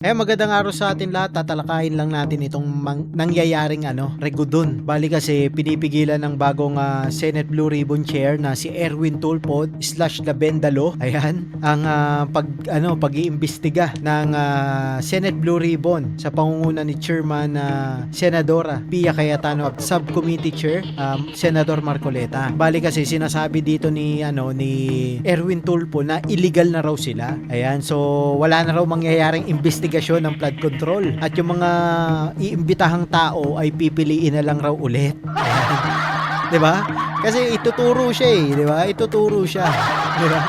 Magandang araw sa atin lahat. Tatalakayin lang natin itong nangyayaring Regudon. Bali kasi pinipigilan ng bagong Senate Blue Ribbon Chair na si Erwin Tulfo / Labendalo. Ayan, ang pag-iimbestiga ng Senate Blue Ribbon sa pangunguna ni Chairman Senadora Pia Cayetano at Subcommittee Chair Senador Marcoleta. Bali kasi sinasabi dito ni Erwin Tulfo na illegal na raw sila. Ayan, so wala na raw mangyayaring investigasyon ng flood control at yung mga iimbitahang tao ay pipiliin na lang raw ulit. Ayan. 'Di ba? Kasi ituturo siya 'di ba? Ituturo siya, 'di ba?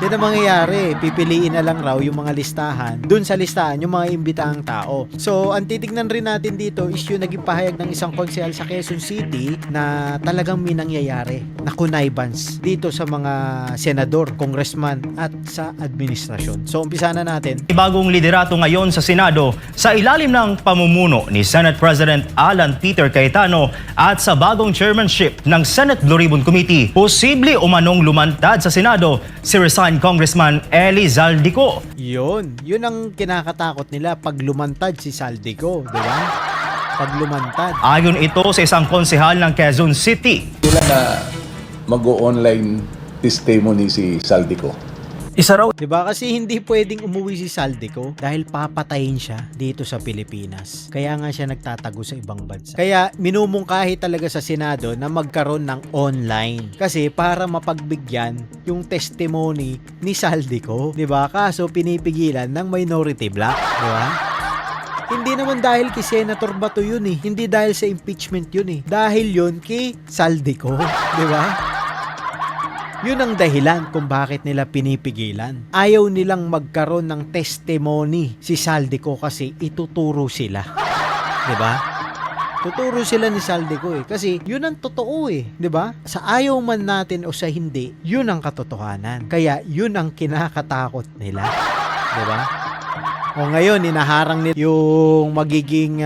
Yan ang mangyayari, pipiliin na lang raw yung mga listahan. Dun sa listahan, yung mga imbitahang tao. So, ang titignan rin natin dito is yung naging pahayag ng isang konsehal sa Quezon City na talagang may nangyayari na connivance dito sa mga senador, congressman at sa administrasyon. So, umpisa na natin. Bagong liderato ngayon sa Senado sa ilalim ng pamumuno ni Senate President Alan Peter Cayetano at sa bagong chairmanship ng Senate Blue Ribbon Committee. Posible umanong lumantad sa Senado si Congressman Eli Zaldico. Yun ang kinakatakot nila pag lumantad si Zaldico, di ba? Pag lumantad. Ayon ito sa isang konsehal ng Quezon City. Sila na mag-o-online testimony si Zaldico. Isa raw. Diba? Kasi hindi pwedeng umuwi si Zaldico dahil papatayin siya dito sa Pilipinas. Kaya nga siya nagtatago sa ibang bansa. Kaya minumungkahi talaga sa Senado na magkaroon ng online. Kasi para mapagbigyan yung testimony ni Zaldico. Diba? Kaso pinipigilan ng minority bloc. Diba? Hindi naman dahil kay Senator Bato yun eh. Hindi dahil sa impeachment yun eh. Dahil yun kay Zaldico. Diba? Yun ang dahilan kung bakit nila pinipigilan. Ayaw nilang magkaroon ng testimony si Zaldico kasi ituturo sila. 'Di ba? Tuturo sila ni Zaldico eh. Kasi yun ang totoo eh. 'Di ba? Sa ayaw man natin o sa hindi, yun ang katotohanan. Kaya yun ang kinakatakot nila. 'Di ba? O ngayon, inaharang nila yung magiging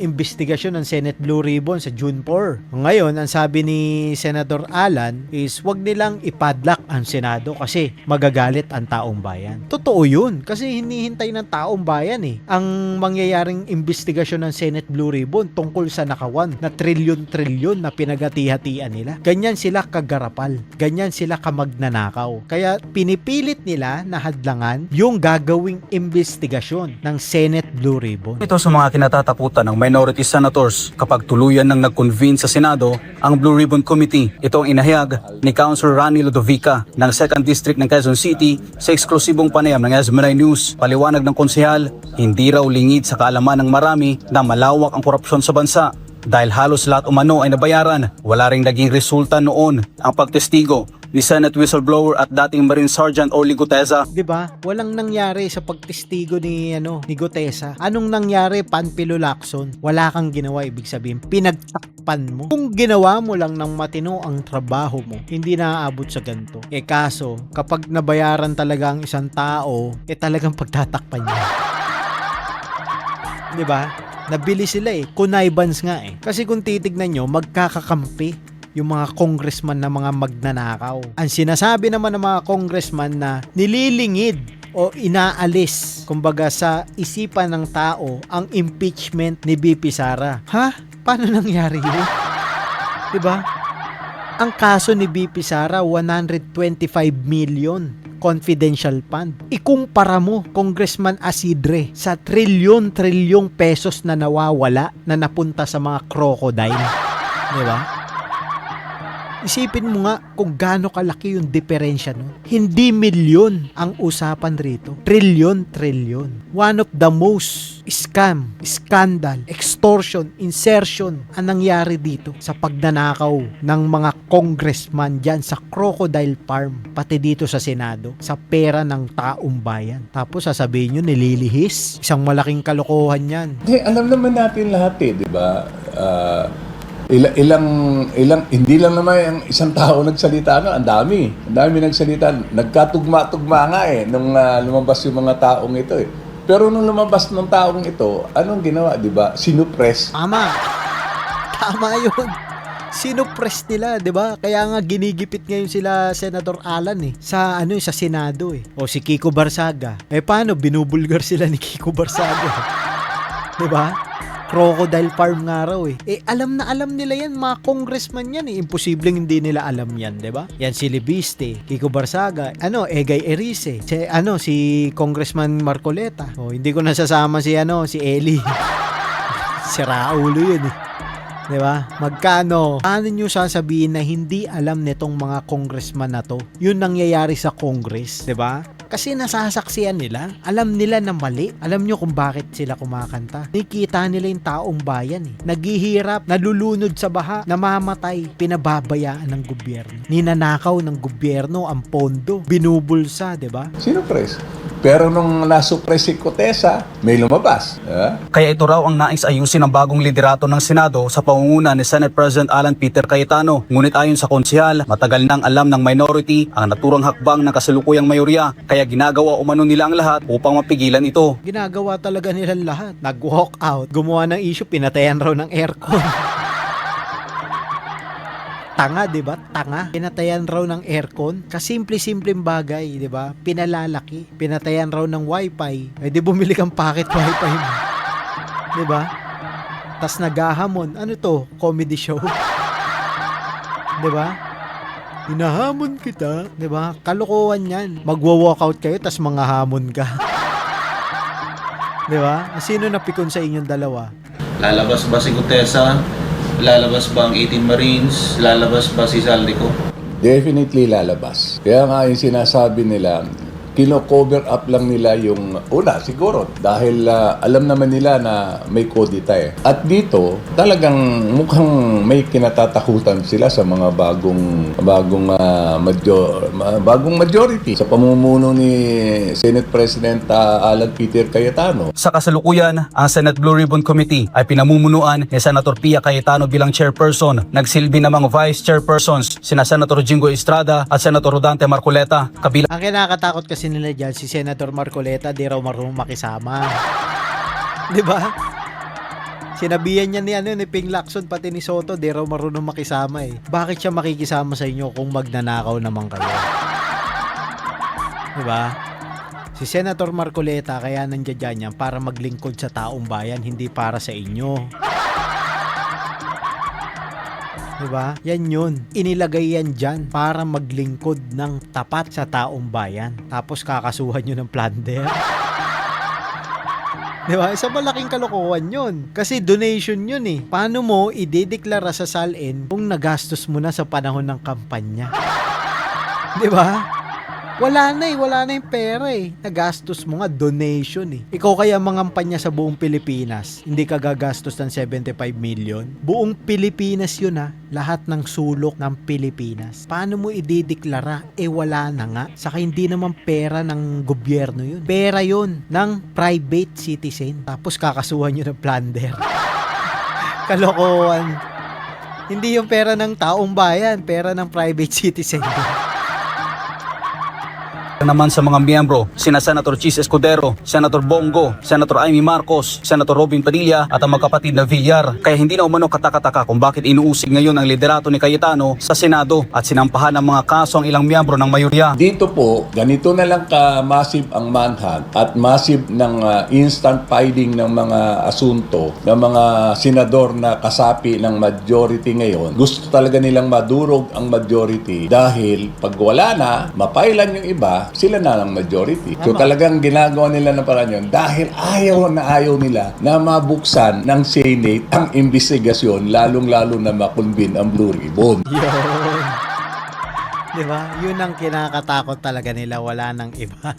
investigasyon ng Senate Blue Ribbon sa June 4. O ngayon, ang sabi ni Senator Alan is wag nilang ipadlock ang Senado kasi magagalit ang taong bayan. Totoo yun kasi hinihintay ng taong bayan eh. Ang mangyayaring investigasyon ng Senate Blue Ribbon tungkol sa nakawan na trilyon-trilyon na pinagati-hatian nila. Ganyan sila kagarapal. Ganyan sila kamagnanakaw. Kaya pinipilit nila na hadlangan yung gagawing investigasyon ng Senate Blue Ribbon. Ito sa mga kinatatakutan ng minority senators kapag tuluyan ng nag-convene sa Senado ang Blue Ribbon Committee. Ito ang inahayag ni Councilor Rani Ludovica ng 2nd District ng Quezon City sa eksklusibong panayam ng SMNI News. Paliwanag ng konsehal, hindi raw lingid sa kaalaman ng marami na malawak ang korupsyon sa bansa. Dahil halos lahat umano ay nabayaran, wala ring naging resulta noon ang pagtestigo ni Senate whistleblower at dating Marine Sergeant Orly Gutesa. 'Di ba? Walang nangyari sa pagtestigo ni Gutesa. Anong nangyari, Panfilo Lacson? Wala kang ginawa, ibig sabihin pinagtakpan mo. Kung ginawa mo lang ng matino ang trabaho mo, hindi naaabot sa ganito. Kaso, kapag nabayaran talaga ang isang tao, talagang pagtatakpan niya. 'Di ba? Nabili sila connivance nga Kasi kung titignan nyo, magkakakampi yung mga congressman na mga magnanakaw. Ang sinasabi naman ng mga congressman na nililingid o inaalis, kumbaga sa isipan ng tao, ang impeachment ni BP Sara. Ha? Paano nangyari yun? Diba? Ang kaso ni BP Sara, 125 million confidential fund. Ikumpara mo, Congressman Asidre, sa trilyon-trilyong pesos na nawawala na napunta sa mga crocodile. Diba? Isipin mo nga kung gaano kalaki yung diferensya nun. Hindi milyon ang usapan rito. Trilyon. One of the most scam, scandal, extortion, insertion ang nangyari dito sa pagnanakaw ng mga congressman dyan sa Crocodile Farm, pati dito sa Senado, sa pera ng taong bayan. Tapos sasabihin nyo, nililihis. Isang malaking kalokohan yan. Alam naman natin lahat di ba? Hindi lang naman ang isang tao nagsalita, ang dami nagsalita, nagkatugma-tugma nga nung lumabas yung mga taong ito Pero nung lumabas ng taong ito, anong ginawa, di ba? Sinupress. Tama yun. Sinupress nila, 'di ba? Kaya nga ginigipit ngayon sila Senator Alan sa sa Senado O si Kiko Barsaga. Paano binubulgar sila ni Kiko Barsaga? 'Di ba? Crocodile farm nga raw alam na alam nila yan, mga congressman yan Imposibleng hindi nila alam yan, 'di ba? Yan si Libiste, Kiko Barsaga, Egay Erice, si Congressman Marcoleta. Hindi ko nasasama si Eli. Si Raulo yun 'Di ba? Magkano? Paano nyo sasabihin na hindi alam nitong mga congressman na to? Yun nangyayari sa Congress, 'di ba? Kasi nasasaksiyan nila. Alam nila na mali. Alam nyo kung bakit sila kumakanta. Nakikita nila yung taong bayan Naghihirap, nalulunod sa baha, namamatay, pinababayaan ng gobyerno. Ninanakaw ng gobyerno ang pondo, binubulsa, 'di ba? Sino press? Pero nung nasuppress si Cotesa, may lumabas. Kaya ito raw ang nais ayusin ng bagong liderato ng Senado sa pangunguna ni Senate President Alan Peter Cayetano. Ngunit ayon sa konsehal, matagal nang alam ng minority ang naturang hakbang ng kasalukuyang mayorya, kaya ginagawa umano nila ang lahat upang mapigilan ito. Ginagawa talaga nila lahat. Nag-walk out, gumawa ng issue, pinatayan raw ng aircon. Tanga, 'di ba? Tanga. Pinatayan raw ng aircon. Kasimple-simpleng bagay, 'di ba? Pinalalaki. Pinatayan raw ng wifi. Di bumili kang packet wifi mo. 'Di ba? Tas naghahamon. Ano to? Comedy show. 'Di ba? Hinahamon kita, 'di ba? Kalokohan 'yan. Magwo-walkout kayo tas manghahamon ka. 'Di ba? Sino napikon sa inyong dalawa? Lalabas ba si Gutesa? Lalabas ba ang 18 Marines? Lalabas ba si Saldico? Definitely lalabas. Kaya nga yung sinasabi nila, kino-cover up lang nila yung una siguro dahil alam naman nila na may kodita At dito talagang mukhang may kinatatakutan sila sa mga bagong majority sa pamumuno ni Senate President Alan Peter Cayetano. Sa kasalukuyan, ang Senate Blue Ribbon Committee ay pinamumunuan ni Senator Pia Cayetano bilang chairperson. Nagsilbi namang vice chairpersons sina Senator Jingo Estrada at Senator Rodante Marcoleta. Kabilang Ang kinakatakot kasi nila dyan, si Senator Marcoleta, di raw marunong makisama. Di ba? Sinabihan niya ni Ping Lacson, pati ni Soto, di raw marunong makisama Bakit siya makikisama sa inyo kung magnanakaw naman kayo? Di ba? Si Senator Marcoleta, kaya nandiyan yan para maglingkod sa taong bayan, hindi para sa inyo. Diba? Yan yun. Inilagay yan dyan para maglingkod ng tapat sa taong bayan. Tapos kakasuhan nyo ng plunder. Diba? Isa malaking kalokohan yun. Kasi donation yun Paano mo idedeklara sa SALN kung nagastos mo na sa panahon ng kampanya? Diba? Wala na yung pera Nagastos mo nga, donation Ikaw kaya mangampanya sa buong Pilipinas, hindi ka gagastos ng 75 million? Buong Pilipinas yun lahat ng sulok ng Pilipinas. Paano mo idideklara? Wala na nga. Saka hindi naman pera ng gobyerno yun. Pera yun ng private citizen. Tapos kakasuhan nyo ng plunder. Kalokohan. Hindi yung pera ng taong bayan, pera ng private citizen. naman sa mga miyembro, sina Senator Chis Escudero, Senator Bongo, Senator Amy Marcos, Senator Robin Padilla at ang magkapatid na Villar. Kaya hindi na umano katakataka kung bakit inuusig ngayon ang liderato ni Cayetano sa Senado at sinampahan ng mga kaso ang ilang miyembro ng mayorya. Dito po, ganito na lang ka-massive ang manhunt at massive ng instant filing ng mga asunto ng mga senador na kasapi ng majority ngayon. Gusto talaga nilang madurog ang majority dahil pag wala na, mapailan yung iba, sila na lang majority. So talagang ginagawa nila na parang yun dahil ayaw nila na mabuksan ng Senate ang investigasyon, lalong-lalo na makonvene ang Blue Ribbon. Yun. Diba? Yun ang kinakatakot talaga nila, wala nang iba.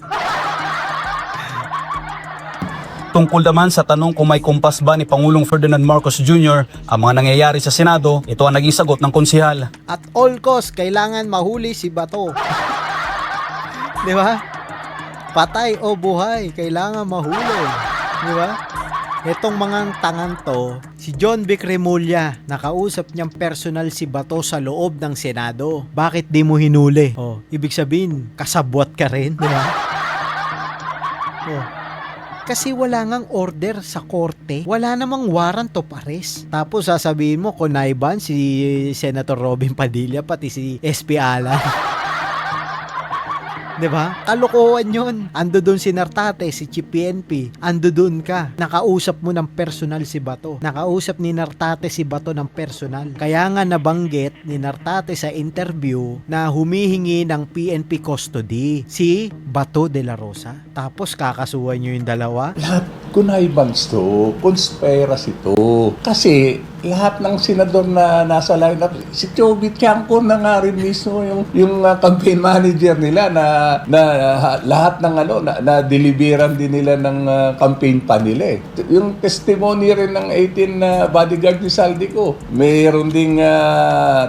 Tungkol naman sa tanong kung may kumpas ba ni Pangulong Ferdinand Marcos Jr. ang mga nangyayari sa Senado, ito ang naging sagot ng konsehal. At all cost, kailangan mahuli si Bato. Di ba? Patay o buhay, kailangan mahuli. Di ba? Itong mga tangan to, si John Vic Remulla, nakausap niyang personal si Bato sa loob ng Senado. Bakit di mo hinuli? Oh, ibig sabihin, kasabwat ka rin, di ba? Oh. Kasi wala ngang order sa korte. Wala namang warrant of arrest. Tapos sasabihin mo, konaiban si Senator Robin Padilla, pati si SP Alan. 'Di ba? Kalokohan 'yun. Ando doon si Nartate, si Chief PNP. Ando doon ka. Nakausap mo ng personal si Bato. Nakausap ni Nartate si Bato ng personal. Kaya nga nabanggit ni Nartate sa interview na humihingi ng PNP custody si Bato de la Rosa. Tapos kakasuhan nyo yung dalawa. Lahat connivance to, conspiracy to. Kasi lahat ng senador na nasa lineup, si Choby Tiangco na nga rin mismo yung campaign manager nila na lahat ng na deliveran din nila ng campaign pa nila. Yung testimony rin ng 18 bodyguard ni Saldico, mayroon ding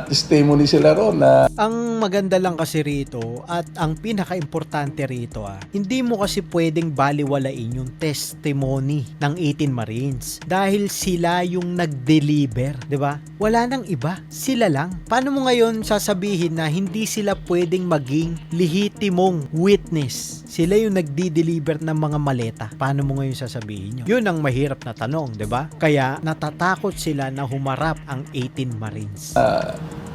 testimony sila ron na Ang maganda lang kasi rito at ang pinaka-importante rito hindi mo kasi pwedeng baliwalain yung testimony ng 18 Marines dahil sila yung nag-deliver, 'di ba? Wala nang iba, sila lang. Paano mo ngayon sasabihin na hindi sila pwedeng maging lehitimong witness? Sila yung nagdi-deliver ng mga maleta. Paano mo ngayon sasabihin yun? Yun ang mahirap na tanong, 'di ba? Kaya natatakot sila na humarap ang 18 Marines.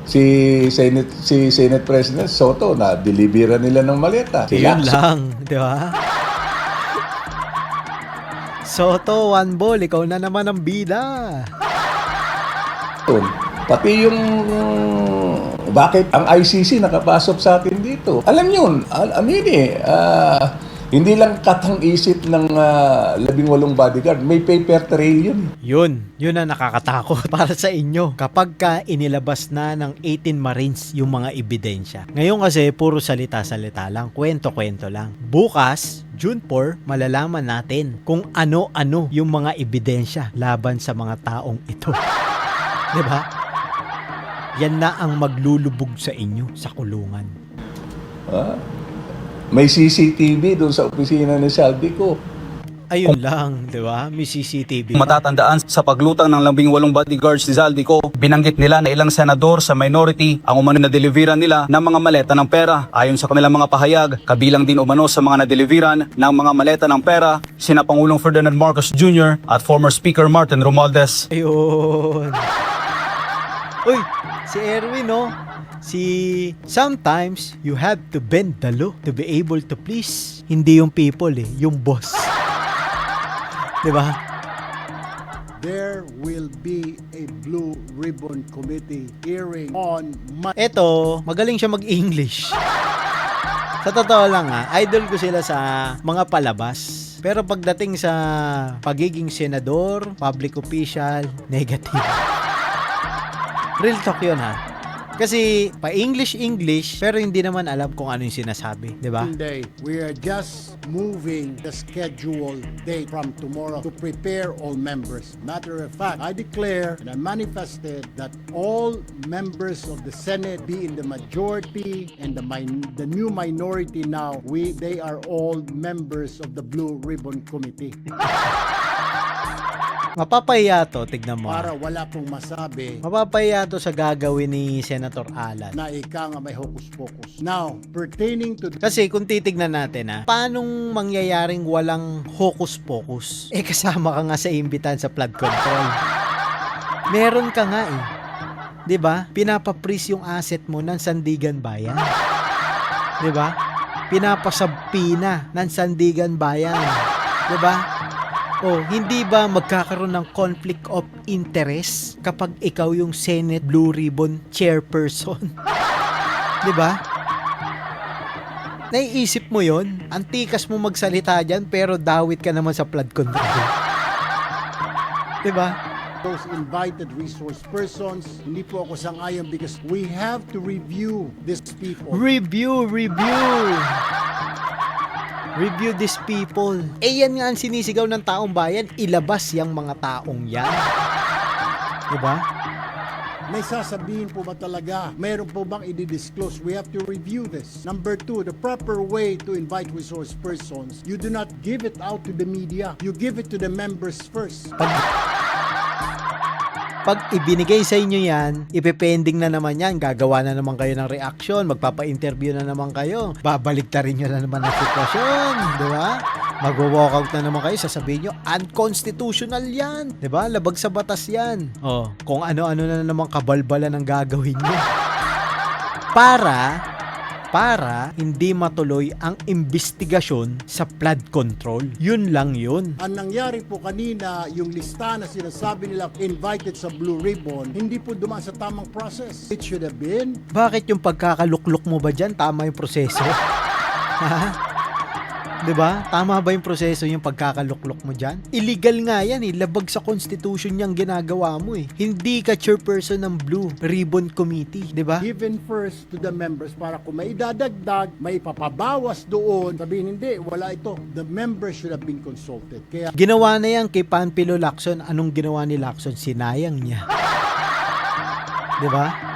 si Senate President Soto na deliveran nila ng maleta. Yun lang, di ba? Soto, one ball, ikaw na naman ang bida. Pati yung bakit ang ICC nakapasok sa atin dito. Alam yun, hindi lang katang isip ng 18 bodyguard, may paper trail yun. Yun ang nakakatakot para sa inyo. Kapag ka inilabas na ng 18 Marines yung mga ebidensya. Ngayon kasi, puro salita-salita lang, kwento-kwento lang. Bukas, June 4, malalaman natin kung ano-ano yung mga ebidensya laban sa mga taong ito. Diba? Yan na ang maglulubog sa inyo sa kulungan. May CCTV doon sa opisina ni Saldico. Ayun lang, di ba? May CCTV. Matatandaan sa paglutang ng 18 bodyguards ni Zaldico, binanggit nila na ilang senador sa minority ang umano na deliveran nila ng mga maleta ng pera. Ayon sa kanilang mga pahayag, kabilang din umano sa mga na-deliveran ng mga maleta ng pera sina Pangulong Ferdinand Marcos Jr. at former Speaker Martin Romualdez. Ayun. Uy, si Erwin, no? Sometimes you have to bend the law to be able to please. Hindi yung people yung boss. Diba? There will be a Blue Ribbon Committee hearing on Eto, magaling siya mag-English. Sa totoo lang idol ko sila sa mga palabas. Pero pagdating sa pagiging senador, public official, negative. Real talk yun Kasi pa-English pero hindi naman alam kung ano yung sinasabi, 'di ba? Monday. We are just moving the scheduled date from tomorrow to prepare all members. Matter of fact, I declare and I manifested that all members of the Senate be in the majority and the new minority now, they are all members of the Blue Ribbon Committee. Mapapahiya to, tignan mo. Para wala pong masabi Mapapahiya to sa gagawin ni Senator Alan. na ika nga may hocus-pocus. Now, pertaining to Kasi kung titignan natin paanong mangyayaring walang hocus-pocus? Kasama ka nga sa imbitan sa flood control. Meron ka nga 'Di ba? Pinapa-freeze yung asset mo ng Sandigan Bayan. 'Di ba? Pinapasabpina ng Sandigan Bayan. 'Di ba? Hindi ba magkakaroon ng conflict of interest kapag ikaw yung Senate Blue Ribbon Chairperson? 'Di ba? Naiisip mo yon? Antikas mo magsalita dyan pero dawit ka naman sa flood control. 'Di ba? those invited resource persons, hindi po ako sang-ayon because we have to review these people. Review these people. Yan nga ang sinisigaw ng taong bayan, ilabas yung mga taong yan. Diba? May sasabihin po ba talaga? Mayroon po bang i-disclose? We have to review this. Number 2, the proper way to invite resource persons, you do not give it out to the media. You give it to the members first. Pag ibinigay sa inyo yan, ipepending na naman yan, gagawa na naman kayo ng reaction, magpapa-interview na naman kayo, babaliktarin nyo na naman ang sitwasyon, di ba? Mag-walkout na naman kayo, sasabihin nyo, unconstitutional yan. 'Di ba? Labag sa batas yan. Oh, kung ano-ano na naman kabalbalan ang gagawin nyo. Para hindi matuloy ang investigasyon sa flood control. Yun lang yun. Ang nangyari po kanina, yung lista na sinasabi nila invited sa Blue Ribbon, hindi po dumaan sa tamang process. It should have been. Bakit yung pagkakaluklok mo ba dyan, tama yung proseso? Ha? 'Di ba? Tama ba yung proseso yung pagkakaluklok mo dyan? Illegal nga yan eh. Labag sa constitution yung ginagawa mo eh. Hindi ka chairperson ng Blue Ribbon Committee. 'Di ba? Given first to the members para kung may idadagdag, may ipapabawas doon, sabihin hindi, wala ito. The members should have been consulted. Kaya Ginawa na yan kay Panfilo Lacson. Anong ginawa ni Lacson? Sinayang niya. 'Di ba?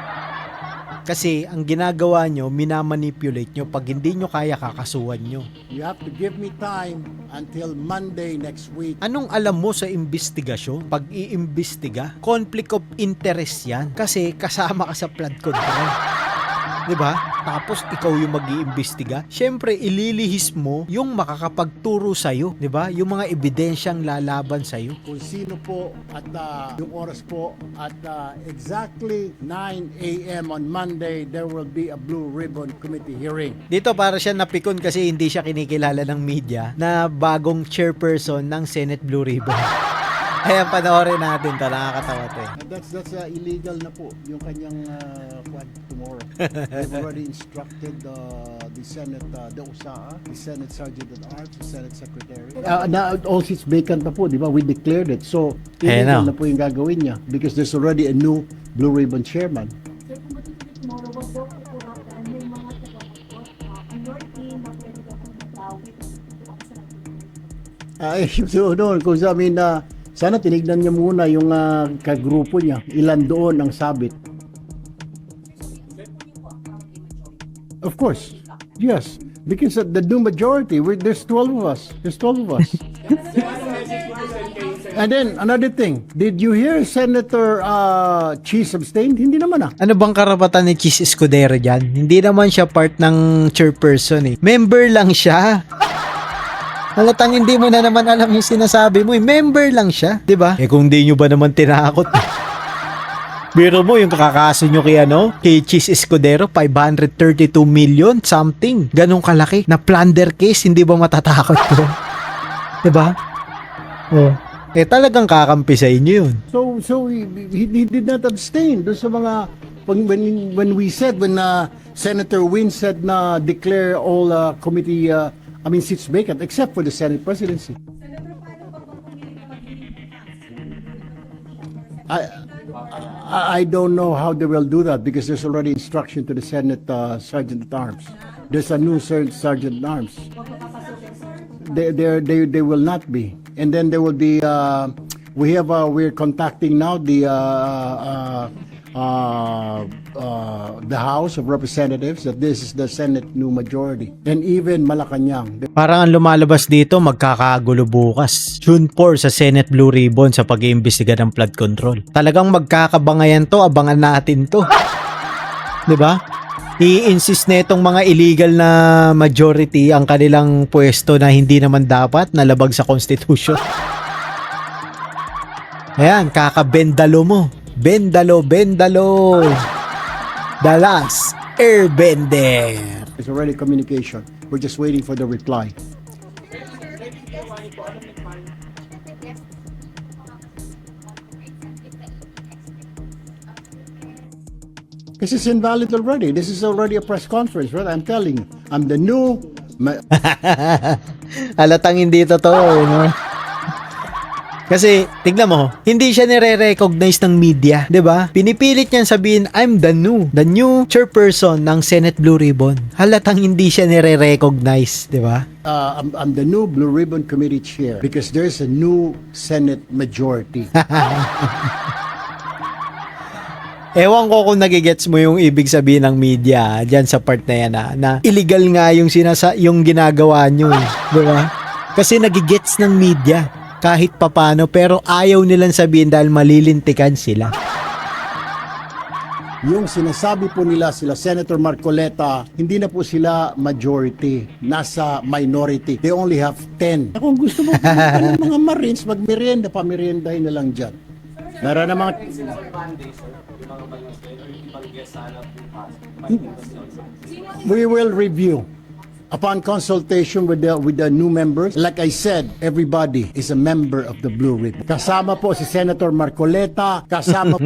Kasi ang ginagawa nyo, minamanipulate nyo. Pag hindi nyo kaya, kakasuhan nyo. you have to give me time until Monday next week. Anong alam mo sa investigasyon? Pag iimbestiga, conflict of interest yan. Kasi kasama ka sa flood control. 'Di ba? Tapos ikaw yung mag-iimbestiga. Syempre, ililihis mo yung makakapagturo sa'yo. 'Di ba? Yung mga ebidensyang lalaban sa'yo. Kung sino po at yung oras po at exactly 9 a.m. on Monday, there will be a Blue Ribbon Committee hearing. Dito para siya napikon kasi hindi siya kinikilala ng media na bagong chairperson ng Senate Blue Ribbon. Ayan, panoorin natin to. Nakakatawa to eh. That's illegal na po yung kanyang tomorrow. They've already instructed the Senate, the USAA, the Senate Sergeant at Arms, the Senate Secretary. Na all seats vacant na po, di ba? We declared it. So, illegal na po yung gagawin niya because there's already a new Blue Ribbon Chairman. Sir, kung matutuloy tomorrow, wag daw kapuratan yung mga taga-report ang your team na pwede daw kung matawid So, noon, kung sa amin na sana tinignan niya muna yung kagrupo niya. Ilan doon ang sabit. Of course. Yes. Because the new majority, there's 12 of us. There's 12 of us. And then, another thing. Did you hear Senator Cheese abstain? Hindi naman Ano bang karapatan ni Chis Escudero dyan? Hindi naman siya part ng chairperson eh. Member lang siya. Halatang hindi mo na naman alam yung sinasabi mo eh. Member lang siya, 'di ba? Eh kung di nyo ba naman tinakot? Biro mo yung kakakaso nyo kay Chis Escudero, 532 million something. Ganong kalaki na plunder case, hindi ba matatakot ko? 'Di ba? Oh. Eh talagang kakampi sa inyo yun. So he did not abstain. Doon sa mga when we said Senator Win said na declare all committee seats vacant except for the Senate presidency. I don't know how they will do that because there's already instruction to the Senate Sergeant at Arms. There's a new Sergeant at Arms. They will not be. And then there will be we're contacting now the House of Representatives that this is the Senate new majority. And even Malacanang. Parang ang lumalabas dito, magkakagulo bukas. June 4 sa Senate Blue Ribbon sa pag-iimbestiga ng flood control. Talagang magkakabangayan to, abangan natin to. 'Di ba? I-insist na itong mga illegal na majority ang kanilang pwesto na hindi naman dapat, nalabag sa Constitution. Ayan, kakabendalo mo. Bendalo. The last airbender. There's already communication. We're just waiting for the reply. This is invalid already. This is already a press conference, right? I'm telling you. I'm the new... Halatang hindi totoo, no? Kasi, tignan mo, hindi siya nire-recognize ng media, 'di ba? Pinipilit niyang sabihin, I'm the new chairperson ng Senate Blue Ribbon. Halatang hindi siya nire-recognize, 'di ba? I'm the new Blue Ribbon Committee Chair because there's a new Senate majority. Ewan ko kung nagigets mo yung ibig sabihin ng media diyan sa part na yan na illegal nga yung yung ginagawa nyo, 'di ba? Kasi nagigets ng media kahit papano pero ayaw nilang sabihin dahil malilintikan sila. Yung sinasabi po nila sila Senator Marcoleta, hindi na po sila majority, nasa minority. They only have 10. Kung gusto mo pumunta ng mga Marines, magmerienda, pameriendahin na lang dyan. Meron na mga... We will review. Upon consultation with the new members, like I said, everybody is a member of the Blue Ribbon. Kasama po si Senator Marcoleta, kasama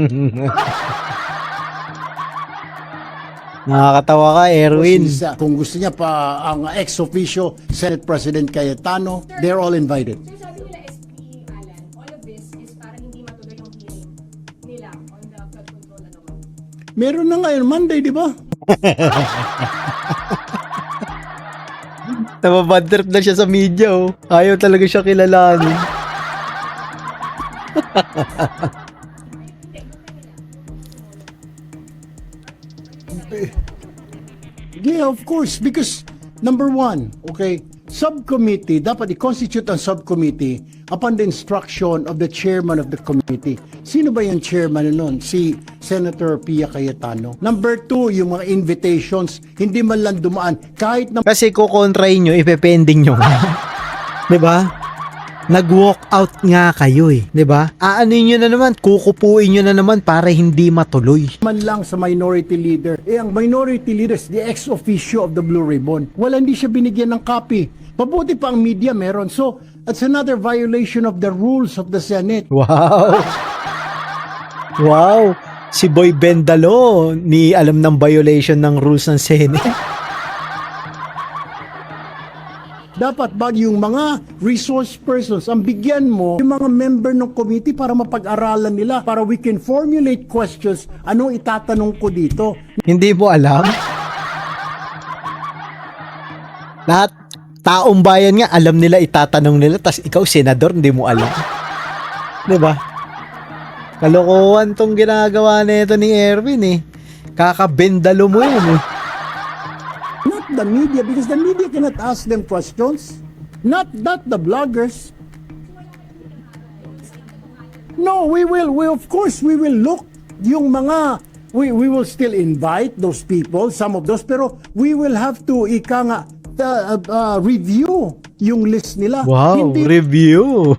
Nakakatawa ka, Erwin. kung gusto niya pa ang ex-officio Senate President Cayetano, they're all invited. Sir, sabi nila SP, Alan, all of this is para hindi matuloy yung hearing nila on the flood control Meron na ngayon Monday, di ba? Nababad trip na siya sa media, oh. Ayaw talaga siya kilalanin. Yeah, of course, because number one, okay, subcommittee, dapat i-constitute ang subcommittee upon the instruction of the chairman of the committee. Sino ba yung chairman nun? Si Senator Pia Cayetano. Number two, yung mga invitations, hindi man lang dumaan. Kahit na Kasi kukontrahin nyo, ipepending nyo. Diba? Nag-walk out nga kayo eh. Diba? Aanin nyo na naman, kukupuin nyo na naman para hindi matuloy. man lang sa minority leader. Ang minority leader is the ex-officio of the Blue Ribbon. Wala, hindi siya binigyan ng copy. Mabuti pa ang media meron. So, that's another violation of the rules of the Senate. Wow! Wow! Si Boy Bendalo, ni alam ng violation ng rules ng Senate. Dapat ba yung mga resource persons, ang bigyan mo yung mga member ng committee para mapag-aralan nila, para we can formulate questions, anong itatanong ko dito. Hindi mo alam? Lahat, taong bayan nga, alam nila, itatanong nila, tas ikaw, senador, hindi mo alam. Diba? Kalokohan tong ginagawa nito ni Erwin eh. Kakabendalo mo yun eh. Not the media, because the media cannot ask them questions. Not the bloggers. No, we of course, we will look yung mga, we will still invite those people, some of those, pero we will have to, review yung list nila. Wow, Hindi review.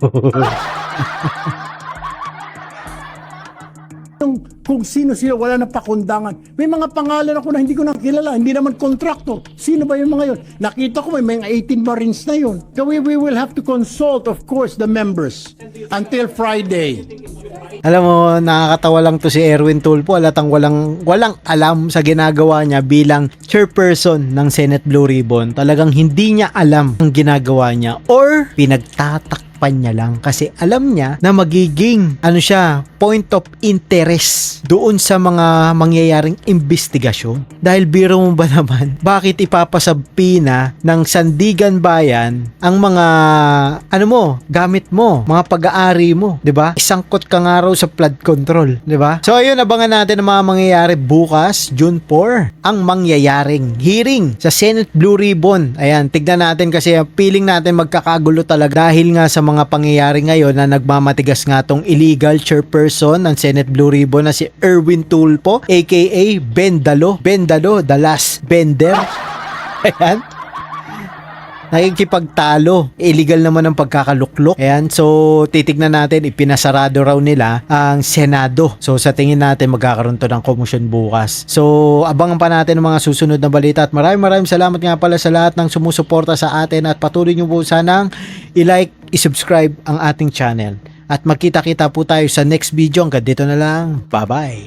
kung sino sila, wala na pakundangan. May mga pangalan ako na hindi ko nakilala, hindi naman kontraktor. Sino ba yung mga yun? Nakita ko may mga 18 Marines na yun. So we will have to consult, of course, the members until Friday. Alam mo, nakakatawa lang to si Erwin Tulfo. Alatang walang alam sa ginagawa niya bilang chairperson ng Senate Blue Ribbon. Talagang hindi niya alam ang ginagawa niya or pinagtatakpan niya lang kasi alam niya na magiging point of interest doon sa mga mangyayaring investigasyon. Dahil biro mo ba naman, bakit ipapasabpina ng Sandigan Bayan ang mga gamit mo, mga pag-aari mo, 'di ba? Isangkot ka nga raw sa flood control, 'di ba? So ayun, abangan natin ang mga mangyayari bukas, June 4, ang mangyayaring hearing sa Senate Blue Ribbon. Ayan, tignan natin kasi feeling natin magkakagulo talaga dahil nga sa mga pangyayari ngayon na nagmamatigas nga tong illegal chairperson ng Senate Blue Ribbon na si Erwin Tulfo aka Bendalo, the last bender. Ayan, nakikipagtalo. Illegal naman ang pagkakaluklok. Ayan, so titignan natin, ipinasarado raw nila ang Senado. So sa tingin natin magkakaroon to ng komosyon bukas. So abangan pa natin ang mga susunod na balita at maraming salamat nga pala sa lahat ng sumusuporta sa atin at patuloy nyo po sanang i-like, i-subscribe ang ating channel. At magkita-kita po tayo sa next video. Hanggang dito na lang. Bye-bye!